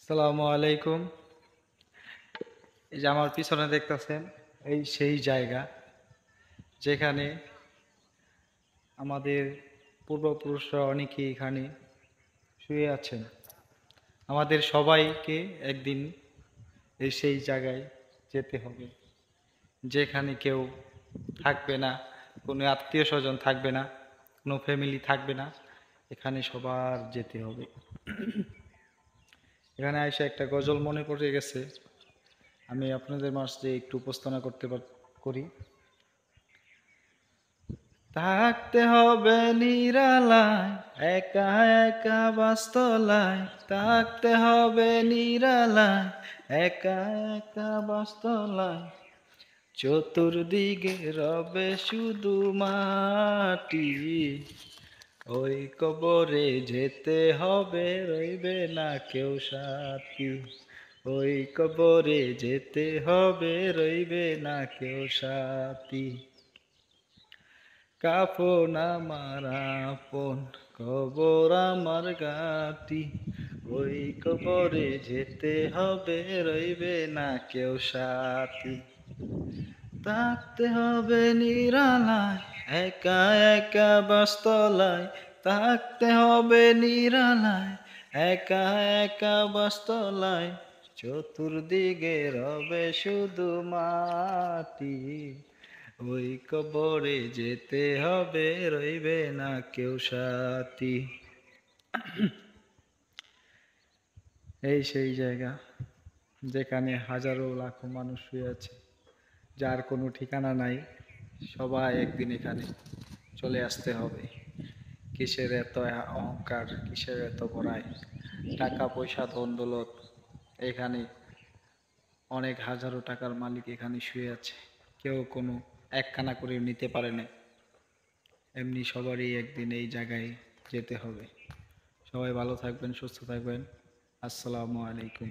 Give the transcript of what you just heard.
আসসালামু আলাইকুম। এই যে আমার পিছনে দেখতেছেন, এই সেই জায়গা যেখানে আমাদের পূর্বপুরুষরা অনেকেই এখানে শুয়ে আছেন। আমাদের সবাইকে একদিন এই সেই জায়গায় যেতে হবে, যেখানে কেউ থাকবে না, কোনো আত্মীয় স্বজন থাকবে না, কোনো ফ্যামিলি থাকবে না। এখানে সবার যেতে হবে। এখানে এসে একটা গজল মনে পড়ে গেছে, আমি আপনাদের মাঝে একটু উপস্থাপনা করি। থাকতে হবে নিরালায়, একা একা বাস্তলায়। থাকতে হবে নিরালায়, একা একা বাস্তলায়। চতুর্দিকে রবে শুধু মাটি। ওই কবরে যেতে হবে, রইবে না কেউ সাথী। ওই কবরে যেতে হবে, রইবে না কেউ সাথী। কাফন আমার আপন, কবর আমার গাটি। ওই কবরে যেতে হবে, রইবে না কেউ সাথী। থাকতে হবে নিরালায়, একা একা বাস্তলায়। থাকতে হবে নিরালায়, একা একা বাস্তলায়। চতুর্দিকে রবে শুধু মাটি। ওই কবরে যেতে হবে, রইবে না কেউ সাথী। এই সেই জায়গা যেখানে হাজারো লাখো মানুষ শুয়ে আছে, যার কোনো ঠিকানা নাই। সবাই একদিন এখানে চলে আসতে হবে। কিসের এত অহংকার, কিসের এত বড়াই, টাকা পয়সা ধন দৌলত। এখানে অনেক হাজারো টাকার মালিক এখানে শুয়ে আছে, কেউ কোনো একখানা করে নিতে পারে না। এমনি সবারই একদিন এই জায়গায় যেতে হবে। সবাই ভালো থাকবেন, সুস্থ থাকবেন। আসসালামু আলাইকুম।